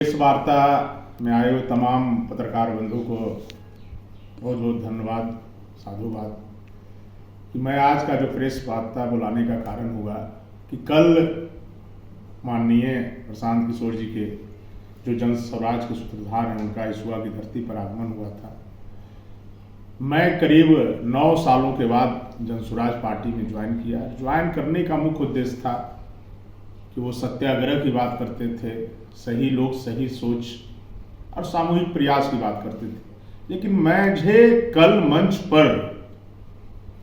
इस वार्ता में आए हुए तमाम पत्रकार बंधु को बहुत बहुत धन्यवाद, साधुवाद कि मैं आज का जो प्रेस वार्ता बुलाने का कारण हुआ कि कल माननीय प्रशांत किशोर जी के जो जन स्वराज के सूत्रधार हैं उनका इस्वा की धरती पर आगमन हुआ था। मैं करीब 9 सालों के बाद जन स्वराज पार्टी में ज्वाइन किया। ज्वाइन करने का मुख्य उद्देश्य था कि वो सत्याग्रह की बात करते थे, सही लोग सही सोच और सामूहिक प्रयास की बात करते थे। लेकिन मुझे कल मंच पर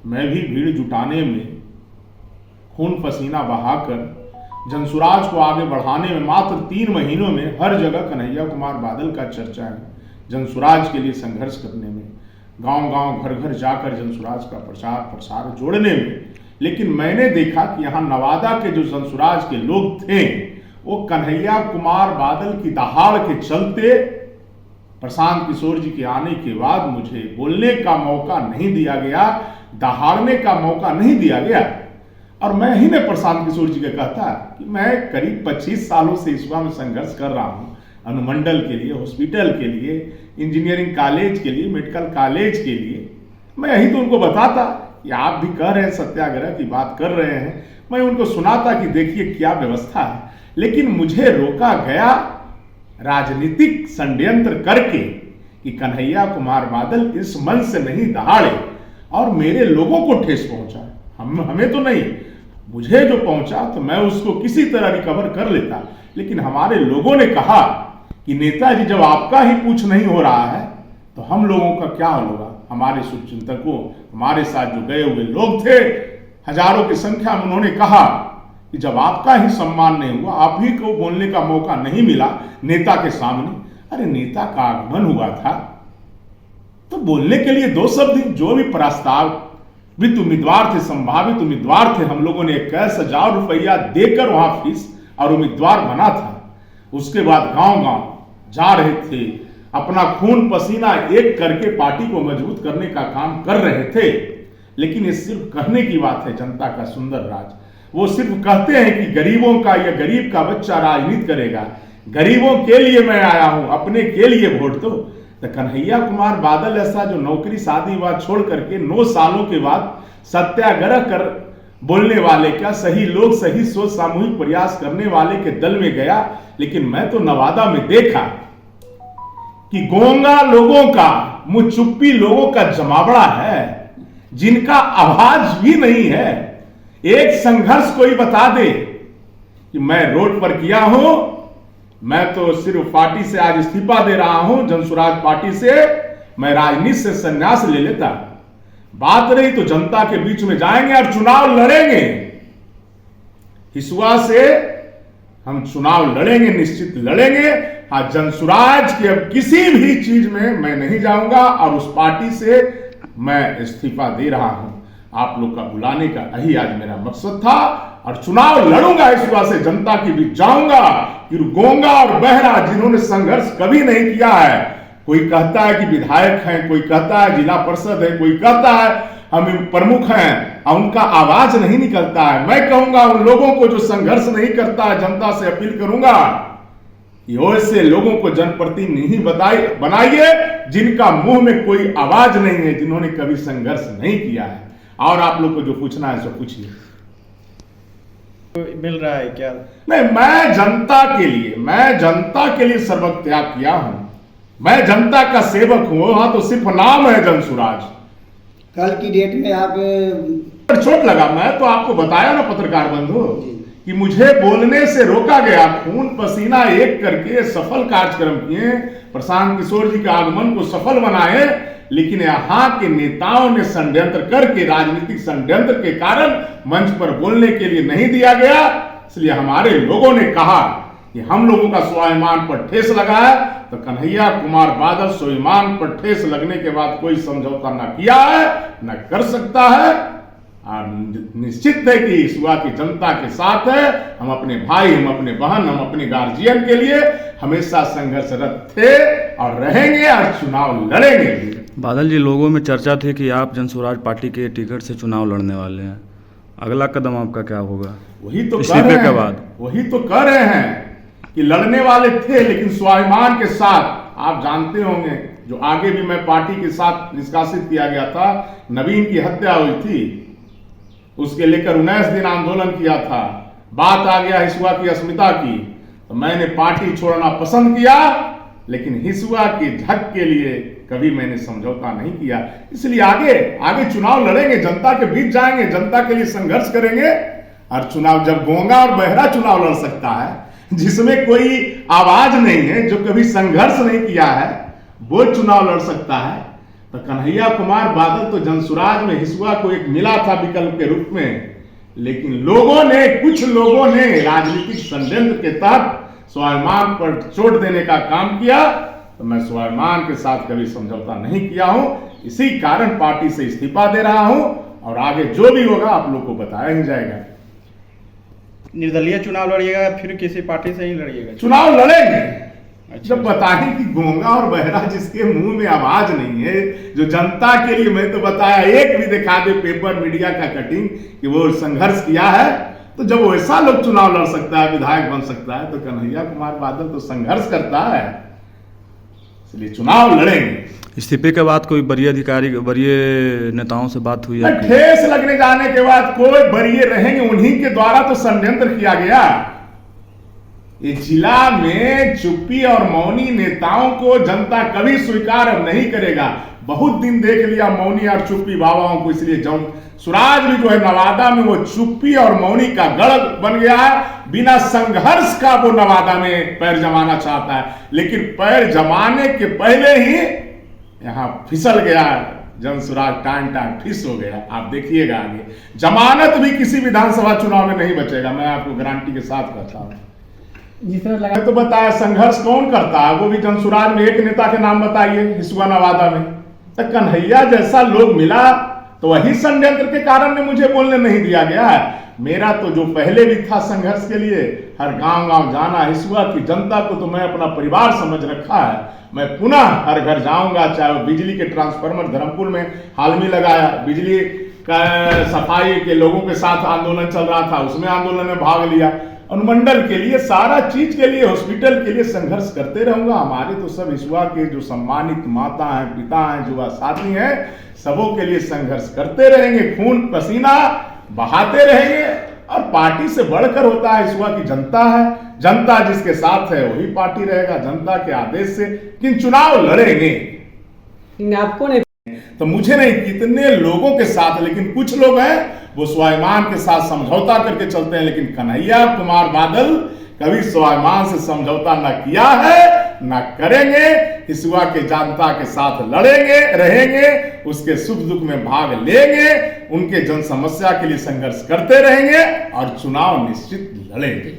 मैं भी भीड़ जुटाने में, खून पसीना बहाकर जनसुराज को आगे बढ़ाने में मात्र 3 महीनों में हर जगह कन्हैया कुमार बादल का चर्चा है। जनसुराज के लिए संघर्ष करने में, गांव-गांव घर-घर जाकर जनसुराज का प्रचार प्रसार जोड़ने में। लेकिन मैंने देखा कि यहाँ नवादा के जो जनसुराज के लोग थे वो कन्हैया कुमार बादल की दहाड़ के चलते प्रशांत किशोर जी के आने के बाद मुझे बोलने का मौका नहीं दिया गया, दहाड़ने का मौका नहीं दिया गया। और मैं ही ने प्रशांत किशोर जी का कहता कि मैं करीब 25 सालों से इस्वा में संघर्ष कर रहा हूँ, अनुमंडल के लिए, हॉस्पिटल के लिए, इंजीनियरिंग कॉलेज के लिए, मेडिकल कॉलेज के लिए। मैं यही तो उनको बताता कि आप भी कह रहे हैं सत्याग्रह की बात कर रहे हैं। मैं उनको सुनाता कि देखिए क्या व्यवस्था है। लेकिन मुझे रोका गया राजनीतिक षड्यंत्र करके कि कन्हैया कुमार बादल इस मंच से नहीं दहाड़े और मेरे लोगों को ठेस पहुंचा। हमें तो नहीं, मुझे जो पहुंचा तो मैं उसको किसी तरह रिकवर कर लेता। लेकिन हमारे लोगों ने कहा कि नेताजी जब आपका ही पूछ नहीं हो रहा है तो हम लोगों का क्या होगा। हमारे शुभचिंतकों, हमारे साथ जो गए हुए लोग थे हजारों की संख्या में, उन्होंने कहा कि जब आपका ही सम्मान नहीं हुआ, आप ही को बोलने का मौका नहीं मिला नेता के सामने। अरे नेता का आगमन हुआ था तो बोलने के लिए 2 शब्द, जो भी प्रस्तावित उम्मीदवार थे, संभावित उम्मीदवार थे, हम लोगों ने 21,000 रुपया देकर वहां फीस और उम्मीदवार बना था। उसके बाद गांव-गांव जा रहे थे, अपना खून पसीना एक करके पार्टी को मजबूत करने का काम कर रहे थे। लेकिन ये सिर्फ कहने की बात है, जनता का सुंदर राज। वो सिर्फ कहते हैं कि गरीबों का या गरीब का बच्चा राजनीति करेगा, गरीबों के लिए मैं आया हूं, अपने के लिए वोट दो। तो कन्हैया कुमार बादल ऐसा जो नौकरी शादी बात छोड़ करके 9 सालों के बाद सत्याग्रह कर बोलने वाले का, सही लोग सही सोच सामूहिक प्रयास करने वाले के दल में गया। लेकिन मैं तो नवादा में देखा कि गोंगा लोगों का, मुंह चुप्पी लोगों का जमावड़ा है, जिनका आवाज भी नहीं है। एक संघर्ष कोई बता दे कि मैं रोड पर किया हूं, मैं तो सिर्फ पार्टी से आज इस्तीफा दे रहा हूं, जनसुराज पार्टी से, मैं राजनीति से संन्यास ले लेता। बात रही तो जनता के बीच में जाएंगे और चुनाव लड़ेंगे। हिसुआ से हम चुनाव लड़ेंगे, निश्चित लड़ेंगे। हाँ, जनसुराज की अब किसी भी चीज में मैं नहीं जाऊंगा और उस पार्टी से मैं इस्तीफा दे रहा हूं। आप लोग का बुलाने का यही आज मेरा मकसद था और चुनाव लड़ूंगा, इस वजह से जनता के बीच जाऊंगा कि गोंगा और बहरा जिन्होंने संघर्ष कभी नहीं किया है, कोई कहता है कि विधायक हैं, कोई कहता है जिला परिषद है, कोई कहता है हम प्रमुख हैं और उनका आवाज नहीं निकलता है। मैं कहूंगा उन लोगों को जो संघर्ष नहीं करता है, जनता से अपील करूंगा कि ऐसे लोगों को जनप्रतिनिधि बनाइए जिनका मुंह में कोई आवाज नहीं है, जिन्होंने कभी संघर्ष नहीं किया है। और आप लोग को जो पूछना है सो पूछिए। मिल रहा है क्या? नहीं, मैं जनता के लिए सर्वत्र त्याग किया हूं। मैं जनता का सेवक हूं। हाँ, तो सिर्फ नाम है जनसुराज। कल की डेट में आप चोट लगा, मैं तो आपको बताया ना पत्रकार बंधु कि मुझे बोलने से रोका गया। खून पसीना एक करके सफल कार्यक्रम किए, प्रशांत किशोर जी के आगमन को सफल बनाए। लेकिन यहाँ के नेताओं ने षड्यंत्र करके, राजनीतिक षड्यंत्र के कारण मंच पर बोलने के लिए नहीं दिया गया। इसलिए हमारे लोगों ने कहा कि हम लोगों का स्वाभिमान पर ठेस लगा है, तो कन्हैया कुमार बादल स्वाभिमान पर ठेस लगने के बाद कोई समझौता न किया है, न कर सकता है। और निश्चित है कि इस्वा की जनता के साथ है। हम अपने भाई, हम अपने बहन, हम अपने गार्जियन के लिए हमेशा संघर्षरत थे और रहेंगे और चुनाव लड़ेंगे भी। बादल जी, लोगों में चर्चा थी कि आप जनसुराज पार्टी के टिकट से चुनाव लड़ने वाले हैं। अगला कदम आपका क्या होगा? वही तो इस्तीफे के बाद वही तो कह रहे हैं कि लड़ने वाले थे, लेकिन स्वाभिमान के साथ। आप जानते होंगे, जो आगे भी मैं पार्टी के साथ निष्कासित किया गया था, नवीन की हत्या हुई थी, उसके लेकर 19 दिन आंदोलन किया था। बात आ गया हिसुआ की अस्मिता की, तो मैंने पार्टी छोड़ना पसंद किया, लेकिन हिसुआ के हक के लिए कभी मैंने समझौता नहीं किया। इसलिए आगे चुनाव लड़ेंगे, जनता के बीच जाएंगे, जनता के लिए संघर्ष करेंगे। और चुनाव जब गूंगा और बहरा चुनाव लड़ सकता है, जिसमें कोई आवाज नहीं है, जो कभी संघर्ष नहीं किया है, वो चुनाव लड़ सकता है, तो कन्हैया कुमार बादल तो जनसुराज में हिसुआ को एक मिला था विकल्प के रूप में। लेकिन कुछ लोगों ने राजनीतिक षड्यंत्र के तहत स्वाभिमान पर चोट देने का काम किया, तो मैं स्वाभिमान के साथ कभी समझौता नहीं किया हूं। इसी कारण पार्टी से इस्तीफा दे रहा हूं, और आगे जो भी होगा आप लोग को बताया ही जाएगा। निर्दलीय चुनाव लड़िएगा, फिर किसी पार्टी से ही लड़िएगा? चुनाव लड़ेंगे। अच्छा। जब बताएं कि गूंगा और बहरा जिसके मुंह में आवाज नहीं है, जो जनता के लिए, मैं तो बताया, एक भी दिखा दे पेपर मीडिया का कटिंग कि वो संघर्ष किया है, तो जब वैसा लोग चुनाव लड़ सकता है, विधायक बन सकता है, तो कन्हैया कुमार बादल तो संघर्ष करता है, इसलिए चुनाव लड़ेंगे। इस्तीफे के बाद कोई वरीय नेताओं से बात हुई है? ठेस लगने जाने के बाद कोई वरीय रहेंगे, उन्हीं के द्वारा तो षड्यंत्र किया गया। ये जिला में चुप्पी और मौनी नेताओं को जनता कभी स्वीकार नहीं करेगा। बहुत दिन देख लिया मौनी और चुप्पी बाबाओं को, इसलिए सुराज भी जो है नवादा में वो चुप्पी और मौनी का गढ़ बन गया है। बिना संघर्ष का वो नवादा में पैर जमाना चाहता है, लेकिन पैर जमाने के पहले ही यहां फिसल गया जनसुराज, टाइम फिस हो गया। आप देखिएगा आगे जमानत भी किसी विधानसभा चुनाव में नहीं बचेगा, मैं आपको गारंटी के साथ कहता हूं। जितना लगा तो बताया संघर्ष कौन करता है, वो भी जनसुराज में एक नेता के नाम बताइए हिसुआ नवादा में। तो कन्हैया जैसा लोग मिला, तो वही षड्यंत्र के कारण में मुझे बोलने नहीं दिया गया है। मेरा तो जो पहले भी था संघर्ष के लिए, हर गांव जाना, हिसुआ की जनता को तो मैं अपना परिवार समझ रखा है। मैं पुनः हर घर जाऊंगा, चाहे वो बिजली के ट्रांसफार्मर धर्मपुर में हाल में लगाया, बिजली का सफाई के लोगों के साथ आंदोलन चल रहा था, उसमें आंदोलन में भाग लिया। अनुमंडल के लिए, सारा चीज के लिए, हॉस्पिटल के लिए संघर्ष करते रहूंगा। हमारे तो सब हिसुआ के जो सम्मानित माता हैं, पिता हैं, जो साथी हैं, सबों के लिए संघर्ष करते रहेंगे, खून पसीना बहाते रहेंगे। और पार्टी से बढ़कर होता है हिसुआ की जनता है, जनता जिसके साथ है वही पार्टी रहेगा, जनता के आदेश से। किन चुनाव लड़ेंगे आपको नहीं, तो मुझे नहीं, कितने लोगों के साथ, लेकिन कुछ लोग हैं वो स्वाभिमान के साथ समझौता करके चलते हैं, लेकिन कन्हैया कुमार बादल कभी स्वाभिमान से समझौता न किया है, न करेंगे। हिसुआ के जनता के साथ लड़ेंगे, रहेंगे, उसके सुख दुख में भाग लेंगे, उनके जन समस्या के लिए संघर्ष करते रहेंगे और चुनाव निश्चित लड़ेंगे।